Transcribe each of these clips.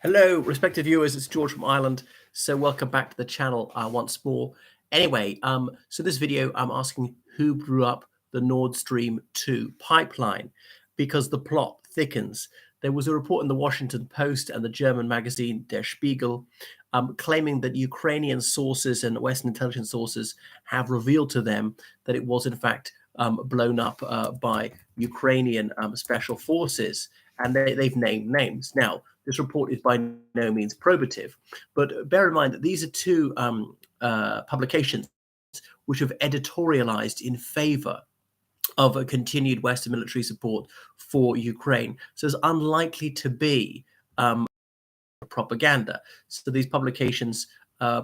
Hello, respected viewers. It's George from Ireland. So welcome back to the channel once more. Anyway, so this video, I'm asking who blew up the Nord Stream 2 pipeline because the plot thickens. There was a report in the Washington Post and the German magazine Der Spiegel claiming that Ukrainian sources and Western intelligence sources have revealed to them that it was in fact blown up by Ukrainian special forces, and they've named names. Now, this report is by no means probative, but bear in mind that these are two publications which have editorialized in favor of a continued Western military support for Ukraine. So it's unlikely to be propaganda. So these publications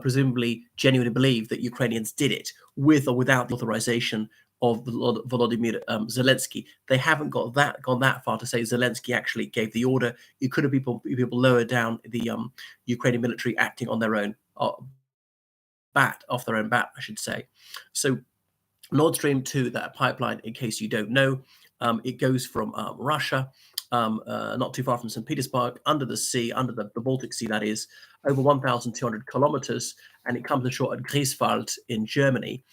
presumably genuinely believe that Ukrainians did it with or without the authorization of Volodymyr Zelensky. They haven't gone that far to say Zelensky actually gave the order. It could have people lower down the Ukrainian military acting on their own off their own bat, I should say. So Nord Stream 2, that pipeline, in case you don't know, it goes from Russia, not too far from St. Petersburg, under the sea, under the Baltic Sea, that is, over 1,200 kilometers, and it comes ashore at Greifswald in Germany.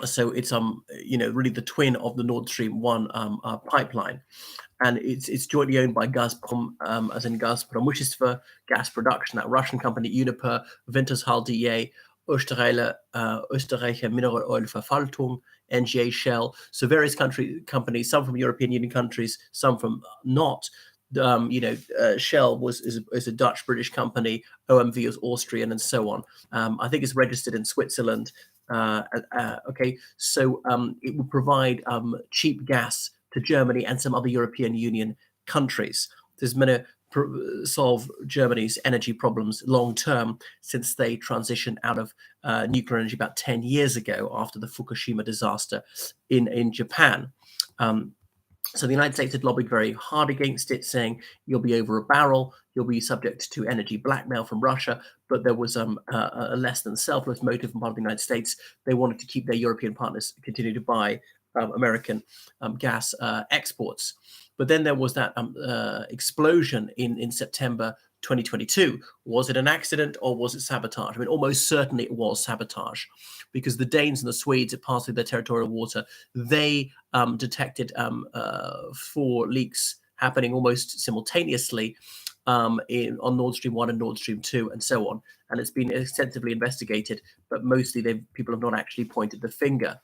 So it's really the twin of the Nord Stream 1 pipeline, and it's jointly owned by Gazprom, as in Gazprom, which is for gas production. That Russian company Uniper, Wintershall DA, Österreicher Mineralölverwaltung, NGA Shell. So various companies, some from European Union countries, some from not. Shell is a Dutch British company, OMV is Austrian, and so on. I think it's registered in Switzerland. Okay, so it will provide cheap gas to Germany and some other European Union countries. There's going to solve Germany's energy problems long term, since they transitioned out of nuclear energy about 10 years ago after the Fukushima disaster in Japan. So the United States had lobbied very hard against it, saying you'll be over a barrel, you'll be subject to energy blackmail from Russia. But there was a less than selfless motive on part of the United States. They wanted to keep their European partners continue to buy American gas exports. But then there was that explosion in September 2022. Was it an accident or was it sabotage? I mean, almost certainly it was sabotage, because the Danes and the Swedes, it passed through their territorial water. They detected 4 leaks happening almost simultaneously on Nord Stream 1 and Nord Stream 2 and so on. And it's been extensively investigated, but mostly people have not actually pointed the finger.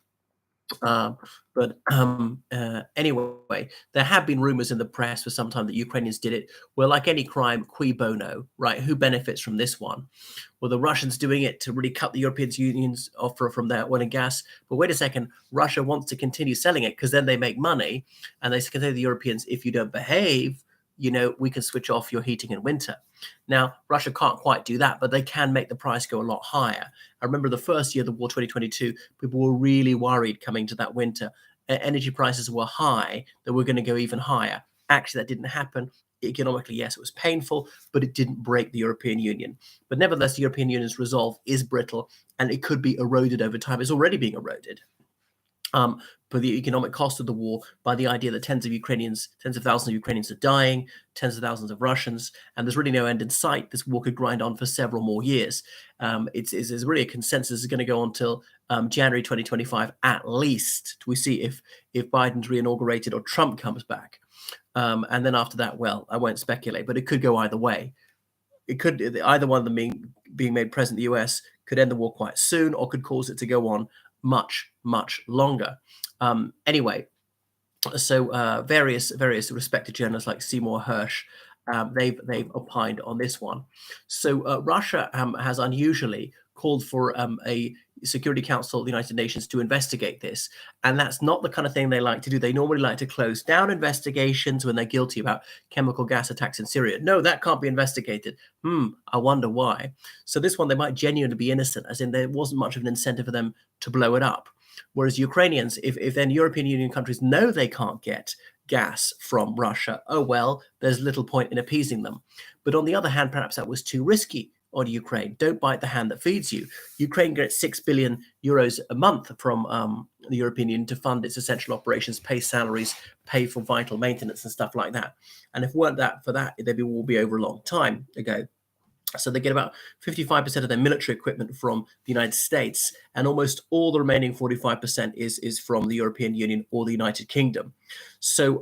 Anyway, there have been rumors in the press for some time that Ukrainians did it. Well, like any crime, cui bono, right? Who benefits from this one? Well, the Russians doing it to really cut the European Union's offer from their oil and gas. But wait a second, Russia wants to continue selling it because then they make money, and they can say to the Europeans, if you don't behave, we can switch off your heating in winter. Now, Russia can't quite do that, but they can make the price go a lot higher. I remember the first year of the war, 2022, people were really worried coming to that winter. Energy prices were high, they were going to go even higher. Actually, that didn't happen. Economically, yes, it was painful, but it didn't break the European Union. But nevertheless, the European Union's resolve is brittle, and it could be eroded over time. It's already being eroded. For the economic cost of the war, by the idea that tens of thousands of Ukrainians are dying, tens of thousands of Russians, and there's really no end in sight. This war could grind on for several more years. It's really a consensus is going to go on till January 2025 at least. We see if Biden's reinaugurated or Trump comes back. And then after that, well, I won't speculate, but it could go either way. It could, either one of them being made president in the US could end the war quite soon, or could cause it to go on much longer. Anyway, so various respected journalists like Seymour Hersh, they've opined on this one. So Russia has unusually called for a Security Council of the United Nations to investigate this, and that's not the kind of thing they like to do. They normally like to close down investigations when they're guilty about chemical gas attacks in Syria. No, that can't be investigated. I wonder why. So this one, they might genuinely be innocent, as in there wasn't much of an incentive for them to blow it up. Whereas Ukrainians, if then European Union countries know they can't get gas from Russia, oh well, there's little point in appeasing them. But on the other hand, perhaps that was too risky on Ukraine. Don't bite the hand that feeds you. Ukraine gets 6 billion euros a month from the European Union to fund its essential operations, pay salaries, pay for vital maintenance and stuff like that. And if it weren't that for that, they'd all be over a long time ago. So they get about 55% of their military equipment from the United States, and almost all the remaining 45% is from the European Union or the United Kingdom. So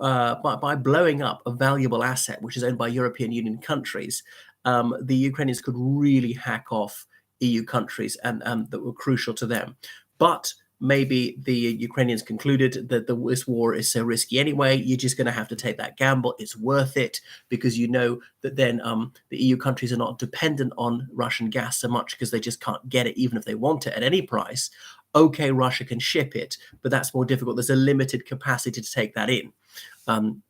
by blowing up a valuable asset, which is owned by European Union countries, the Ukrainians could really hack off EU countries and that were crucial to them. But maybe the Ukrainians concluded that this war is so risky anyway, you're just going to have to take that gamble. It's worth it because you know that then the EU countries are not dependent on Russian gas so much because they just can't get it even if they want it at any price. Okay, Russia can ship it, but that's more difficult. There's a limited capacity to take that in. And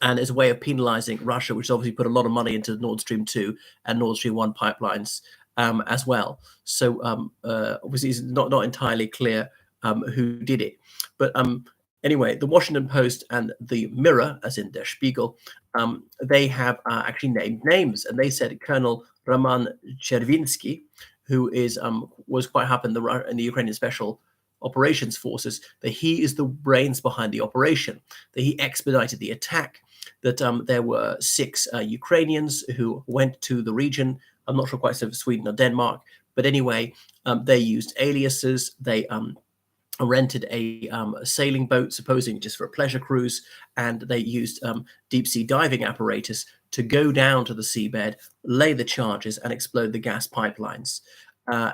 as a way of penalizing Russia, which obviously put a lot of money into Nord Stream 2 and Nord Stream 1 pipelines as well. So obviously it's not entirely clear who did it. But anyway, the Washington Post and the Mirror, as in Der Spiegel, they have actually named names. And they said Colonel Roman Chervinsky, who was quite high up in the Ukrainian Special Operations Forces, that he is the brains behind the operation, that he expedited the attack, that there were 6 Ukrainians who went to the region. I'm not sure quite so Sweden or Denmark, but anyway, they used aliases. They rented a sailing boat, supposing just for a pleasure cruise, and they used deep sea diving apparatus to go down to the seabed, lay the charges, and explode the gas pipelines.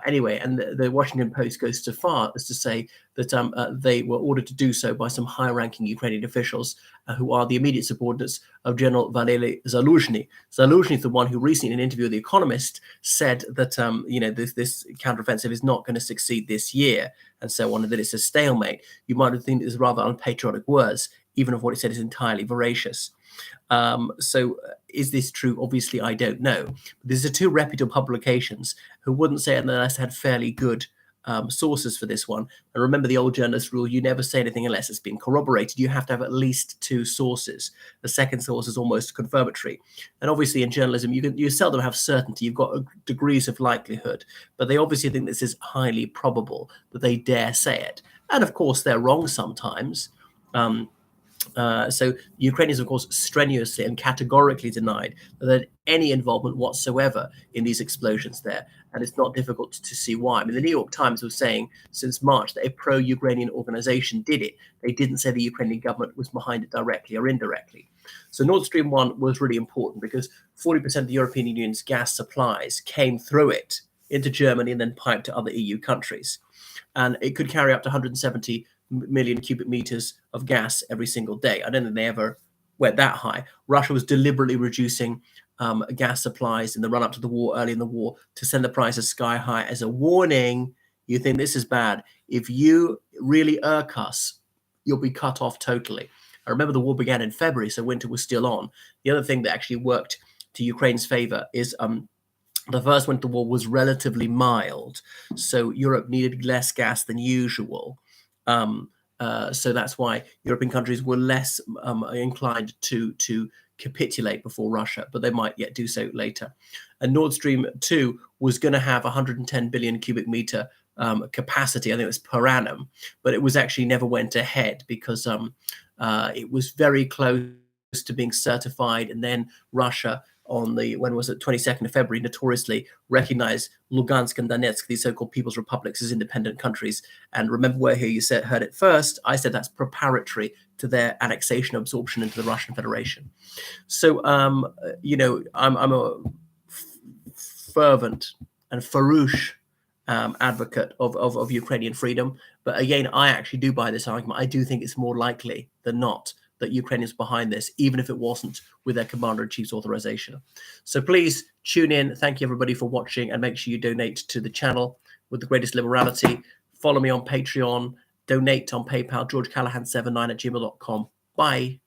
Anyway, and the Washington Post goes so far as to say that they were ordered to do so by some high-ranking Ukrainian officials who are the immediate subordinates of General Valery Zaluzhny. Zaluzhny is the one who recently, in an interview with The Economist, said that this counteroffensive is not going to succeed this year, and so on, and that it's a stalemate. You might have think it's rather unpatriotic words, even if what he said is entirely veracious. So is this true? Obviously, I don't know. These are 2 reputable publications who wouldn't say it unless they had fairly good sources for this one. And remember the old journalist rule, you never say anything unless it's been corroborated. You have to have at least 2 sources. The second source is almost confirmatory. And obviously in journalism, you seldom have certainty. You've got degrees of likelihood. But they obviously think this is highly probable that they dare say it. And of course, they're wrong sometimes. So Ukrainians, of course, strenuously and categorically denied that they had any involvement whatsoever in these explosions there. And it's not difficult to see why. I mean, the New York Times was saying since March that a pro-Ukrainian organization did it. They didn't say the Ukrainian government was behind it directly or indirectly. So Nord Stream 1 was really important because 40% of the European Union's gas supplies came through it into Germany and then piped to other EU countries. And it could carry up to 170 million cubic meters of gas every single day. I don't think they ever went that high. Russia was deliberately reducing gas supplies in the run-up to the war, early in the war, to send the prices sky high as a warning. You think this is bad. If you really irk us, you'll be cut off totally. I remember the war began in February, so winter was still on. The other thing that actually worked to Ukraine's favor is the first winter war was relatively mild, so Europe needed less gas than usual. So that's why European countries were less inclined to capitulate before Russia, but they might yet do so later. And Nord Stream 2 was going to have 110 billion cubic meter capacity, I think it was per annum, but it was actually never went ahead because it was very close to being certified, and then Russia on the, when was it, 22nd of February, notoriously recognized Lugansk and Donetsk, these so-called People's Republics, as independent countries. And remember where here you heard it first, I said that's preparatory to their annexation, absorption into the Russian Federation. So, I'm a fervent and farouche advocate of Ukrainian freedom. But again, I actually do buy this argument. I do think it's more likely than not that Ukraine is behind this, even if it wasn't with their commander-in-chief's authorization. So please tune in. Thank you, everybody, for watching, and make sure you donate to the channel with the greatest liberality. Follow me on Patreon, donate on PayPal, georgecallahan79@gmail.com. Bye.